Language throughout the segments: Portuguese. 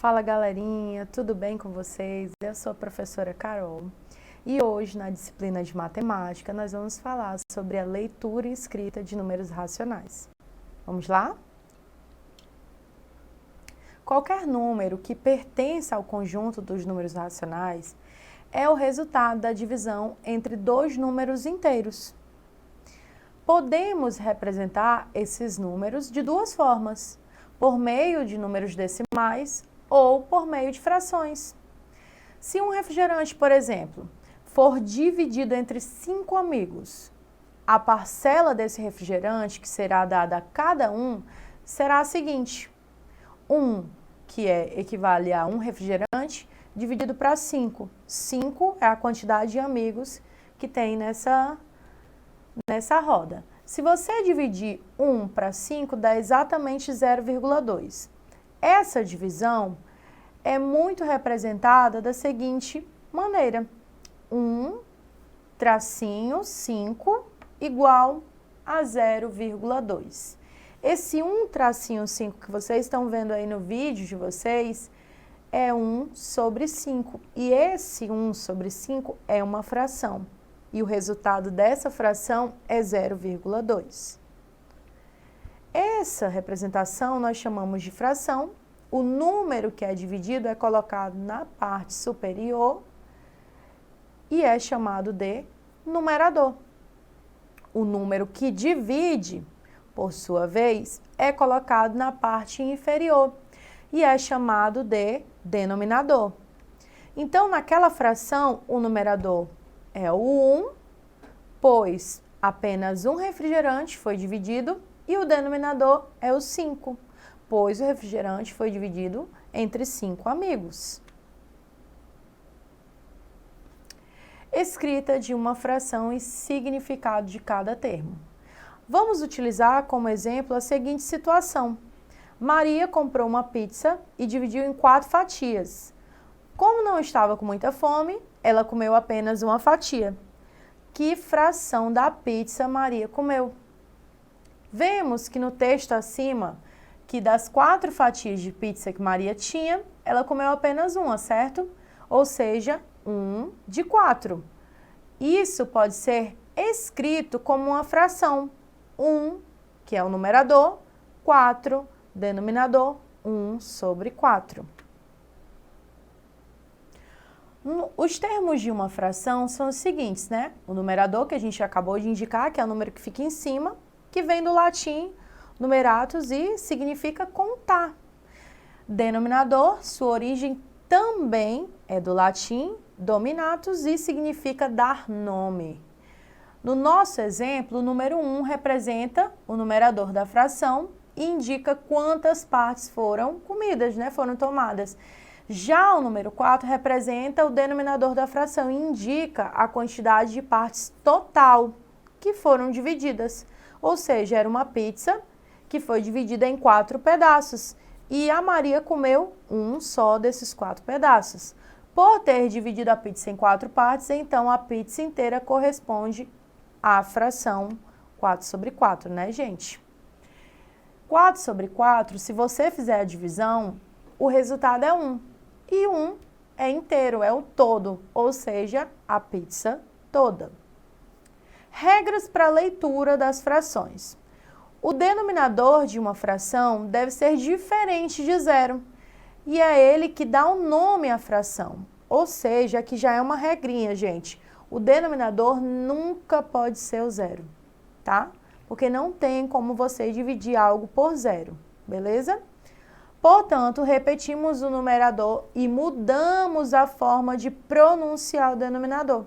Fala galerinha, tudo bem com vocês? Eu sou a professora Carol e hoje na disciplina de matemática nós vamos falar sobre a leitura e escrita de números racionais. Vamos lá? Qualquer número que pertença ao conjunto dos números racionais é o resultado da divisão entre dois números inteiros. Podemos representar esses números de duas formas, por meio de números decimais ou por meio de frações. Se um refrigerante, por exemplo, for dividido entre 5 amigos, a parcela desse refrigerante que será dada a cada um será a seguinte: 1, que equivale a um refrigerante, dividido para 5. 5 é a quantidade de amigos que tem nessa roda. Se você dividir 1 para 5, dá exatamente 0,2. Essa divisão é muito representada da seguinte maneira: 1 tracinho 5 igual a 0,2. Esse 1 tracinho 5 que vocês estão vendo aí no vídeo de vocês é 1 sobre 5. E esse 1 sobre 5 é uma fração. E o resultado dessa fração é 0,2. Essa representação nós chamamos de fração. O número que é dividido é colocado na parte superior e é chamado de numerador. O número que divide, por sua vez, é colocado na parte inferior e é chamado de denominador. Então, naquela fração, o numerador é o 1, pois apenas um refrigerante foi dividido, e o denominador é o 5, pois o refrigerante foi dividido entre 5 amigos. Escrita de uma fração e significado de cada termo. Vamos utilizar como exemplo a seguinte situação. Maria comprou uma pizza e dividiu em 4 fatias. Como não estava com muita fome, ela comeu apenas uma fatia. Que fração da pizza Maria comeu? Vemos que no texto acima, que das 4 fatias de pizza que Maria tinha, ela comeu apenas uma, certo? Ou seja, 1 de 4. Isso pode ser escrito como uma fração. 1, que é o numerador, 4, denominador, 1 sobre 4. Os termos de uma fração são os seguintes, né? O numerador, que a gente acabou de indicar, que é o número que fica em cima, que vem do latim numeratus e significa contar. Denominador, sua origem também é do latim dominatus e significa dar nome. No nosso exemplo, o número 1 representa o numerador da fração e indica quantas partes foram comidas, né? Foram tomadas. Já o número 4 representa o denominador da fração e indica a quantidade de partes total que foram divididas. Ou seja, era uma pizza que foi dividida em 4 pedaços e a Maria comeu um só desses 4 pedaços. Por ter dividido a pizza em 4 partes, então a pizza inteira corresponde à fração 4 sobre 4, né, gente? 4 sobre 4, se você fizer a divisão, o resultado é 1. E 1 é inteiro, é o todo, ou seja, a pizza toda. Regras para a leitura das frações. O denominador de uma fração deve ser diferente de 0. E é ele que dá o nome à fração. Ou seja, aqui já é uma regrinha, gente. O denominador nunca pode ser o 0, tá? Porque não tem como você dividir algo por 0, beleza? Portanto, repetimos o numerador e mudamos a forma de pronunciar o denominador.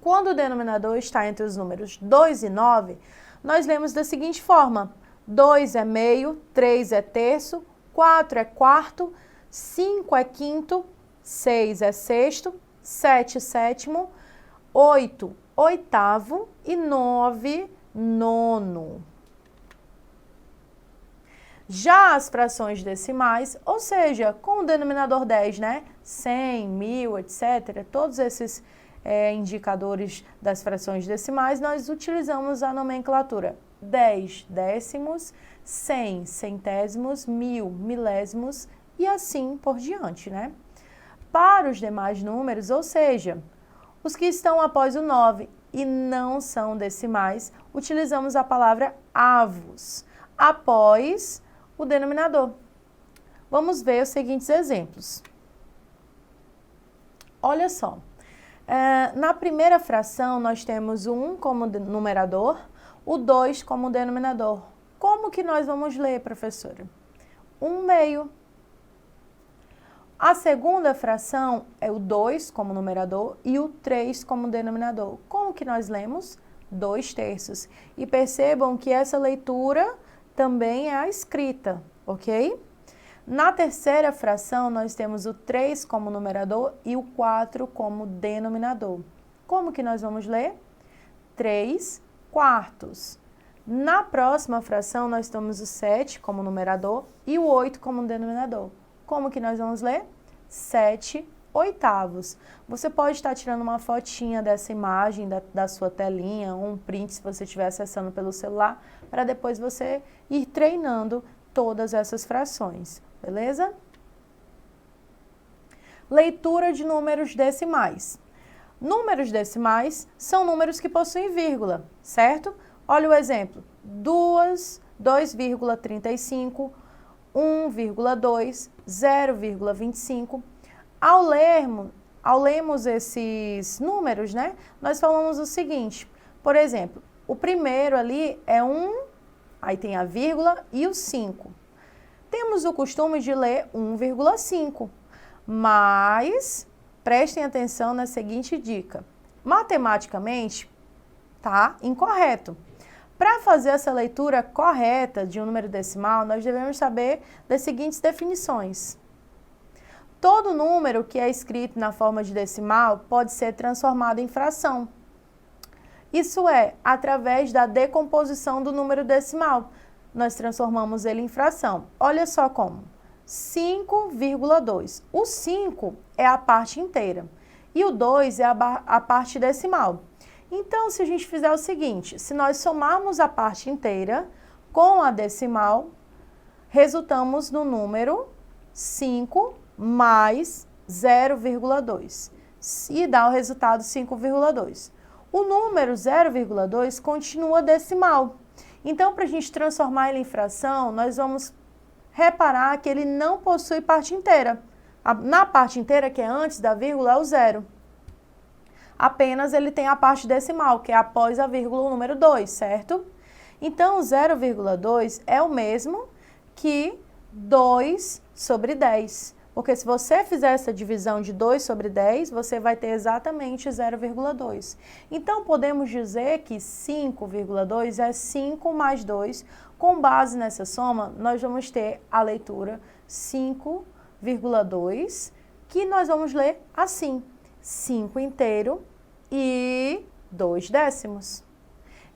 Quando o denominador está entre os números 2 e 9, nós lemos da seguinte forma: 2 é meio, 3 é terço, 4 é quarto, 5 é quinto, 6 é sexto, 7 sétimo, 8 oitavo e 9 nono. Já as frações decimais, ou seja, com o denominador 10, né? 100, 1000, etc., todos esses indicadores das frações decimais, nós utilizamos a nomenclatura 10 décimos, 100 centésimos, 1000 milésimos e assim por diante, né? Para os demais números, ou seja, os que estão após o 9 e não são decimais, utilizamos a palavra avos após o denominador. Vamos ver os seguintes exemplos. Olha só, na primeira fração nós temos o 1 como numerador, o 2 como denominador. Como que nós vamos ler, professora? 1/2. A segunda fração é o 2 como numerador e o 3 como denominador. Como que nós lemos? 2/3. E percebam que essa leitura também é a escrita, ok? Na terceira fração, nós temos o 3 como numerador e o 4 como denominador. Como que nós vamos ler? 3/4. Na próxima fração, nós temos o 7 como numerador e o 8 como denominador. Como que nós vamos ler? 7/8. Você pode estar tirando uma fotinha dessa imagem da sua telinha, ou um print se você estiver acessando pelo celular, para depois você ir treinando todas essas frações, beleza? Leitura de números decimais. Números decimais são números que possuem vírgula, certo? Olha o exemplo, 2,35, 1,2, 0,25. Ao lermos esses números, né, nós falamos o seguinte, por exemplo, o primeiro ali é 1, aí tem a vírgula e o 5. Temos o costume de ler 1,5, mas prestem atenção na seguinte dica. Matematicamente, tá incorreto. Para fazer essa leitura correta de um número decimal, nós devemos saber das seguintes definições. Todo número que é escrito na forma de decimal pode ser transformado em fração. Isso é, através da decomposição do número decimal. Nós transformamos ele em fração. Olha só como. 5,2. O 5 é a parte inteira e o 2 é a parte decimal. Então, se a gente fizer o seguinte, se nós somarmos a parte inteira com a decimal, resultamos no número 5 mais 0,2 e dá o resultado 5,2. O número 0,2 continua decimal. Então, para a gente transformar ele em fração, nós vamos reparar que ele não possui parte inteira. Na parte inteira, que é antes da vírgula, é o 0. Apenas ele tem a parte decimal, que é após a vírgula, o número 2, certo? Então, o 0,2 é o mesmo que 2/10. Porque se você fizer essa divisão de 2/10, você vai ter exatamente 0,2. Então, podemos dizer que 5,2 é 5 mais 2. Com base nessa soma, nós vamos ter a leitura 5,2, que nós vamos ler assim. 5 inteiro e 2/10.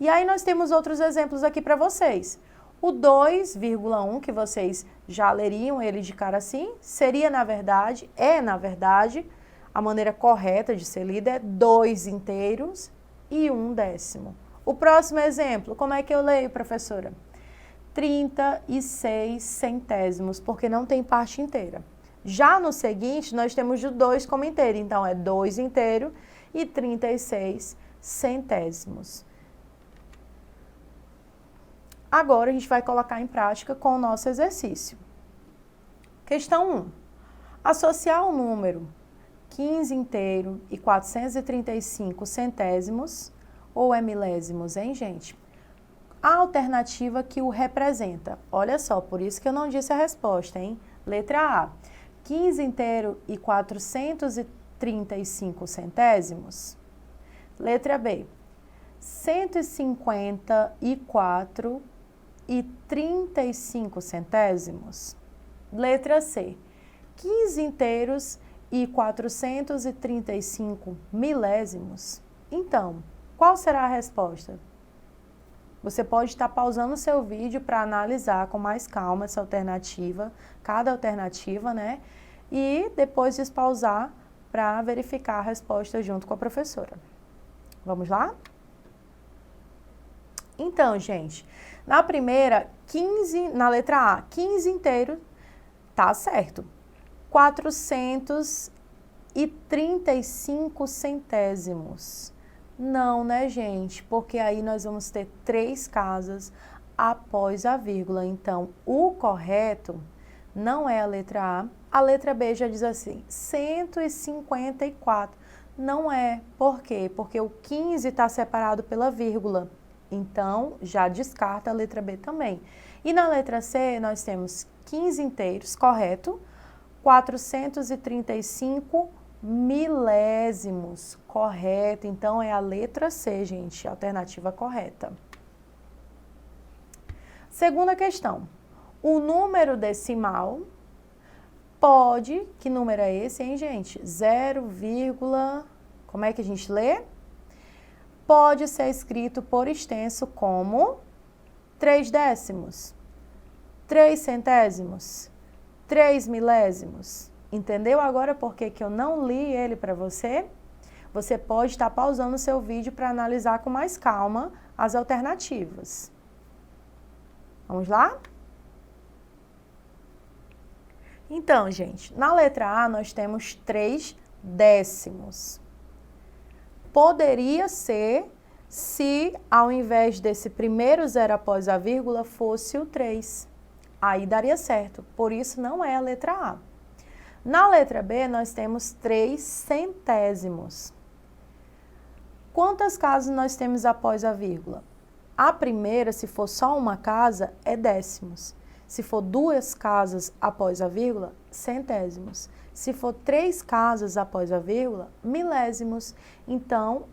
E aí nós temos outros exemplos aqui para vocês. O 2,1, que vocês já leriam ele de cara assim, seria na verdade, a maneira correta de ser lida é 2 inteiros e 1/10. O próximo exemplo, como é que eu leio, professora? 36 centésimos, porque não tem parte inteira. Já no seguinte, nós temos o 2 como inteiro, então é 2 inteiro e 36 centésimos. Agora a gente vai colocar em prática com o nosso exercício. Questão 1. Associar o número 15 inteiro e 435 centésimos, ou é milésimos, hein, gente? A alternativa que o representa. Olha só, por isso que eu não disse a resposta, hein? Letra A. 15 inteiro e 435 centésimos. Letra B. 154 e 35 centésimos. Letra C. 15 inteiros e 435 milésimos. Então, qual será a resposta? Você pode estar pausando o seu vídeo para analisar com mais calma essa alternativa, cada alternativa, né? E depois despausar para verificar a resposta junto com a professora. Vamos lá? Então, gente, na primeira, na letra A, 15 inteiro Tá certo. 435 centésimos. Não, né, gente? Porque aí nós vamos ter 3 casas após a vírgula. Então, o correto não é a letra A. A letra B já diz assim, 154. Não é. Por quê? Porque o 15 está separado pela vírgula. Então, já descarta a letra B também. E na letra C, nós temos 15 inteiros, correto. 435 milésimos, correto. Então, é a letra C, gente, a alternativa correta. Segunda questão. O número decimal pode... Que número é esse, hein, gente? 0, como é que a gente lê? Pode ser escrito por extenso como 3 décimos, 3 centésimos, 3 milésimos. Entendeu agora por que eu não li ele para você? Você pode estar pausando o seu vídeo para analisar com mais calma as alternativas. Vamos lá? Então, gente, na letra A nós temos 3 décimos. Poderia ser se ao invés desse primeiro zero após a vírgula fosse o 3. Aí daria certo, por isso não é a letra A. Na letra B, nós temos 3 centésimos. Quantas casas nós temos após a vírgula? A primeira, se for só uma casa, é décimos. Se for 2 casas após a vírgula, centésimos. Se for 3 casas após a vírgula, milésimos. Então,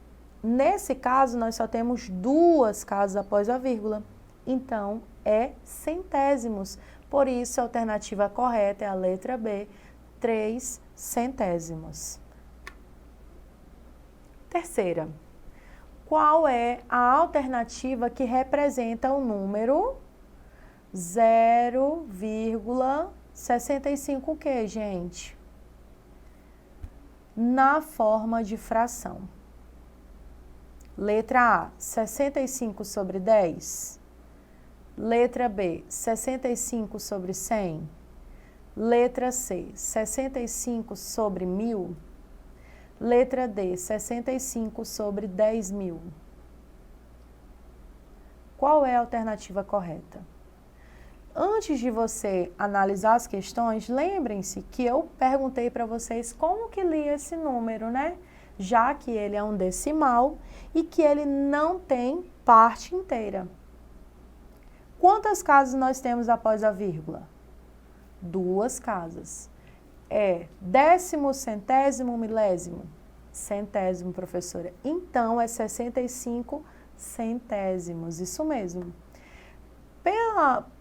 nesse caso, nós só temos 2 casas após a vírgula. Então, é centésimos. Por isso, a alternativa correta é a letra B, 3 centésimos. Terceira. Qual é a alternativa que representa o número 0,65 o quê, gente? Na forma de fração. Letra A, 65 sobre 10. Letra B, 65 sobre 100. Letra C, 65 sobre 1000. Letra D, 65 sobre 10.000. Qual é a alternativa correta? Antes de você analisar as questões, lembrem-se que eu perguntei para vocês como que lia esse número, né? Já que ele é um decimal e que ele não tem parte inteira. Quantas casas nós temos após a vírgula? 2 casas. É décimo, centésimo, milésimo? Centésimo, professora. Então, é 65 centésimos, isso mesmo.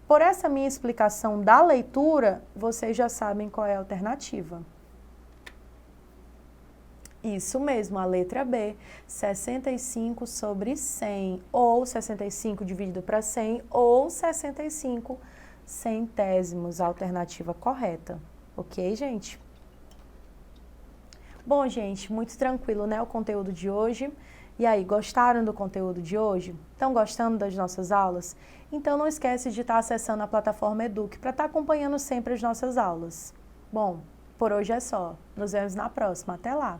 Por essa minha explicação da leitura, vocês já sabem qual é a alternativa. Isso mesmo, a letra B, 65 sobre 100, ou 65 dividido para 100, ou 65 centésimos, a alternativa correta. Ok, gente? Bom, gente, muito tranquilo, né, o conteúdo de hoje. E aí, gostaram do conteúdo de hoje? Estão gostando das nossas aulas? Então, não esquece de estar acessando a plataforma Eduque para estar acompanhando sempre as nossas aulas. Bom, por hoje é só. Nos vemos na próxima. Até lá!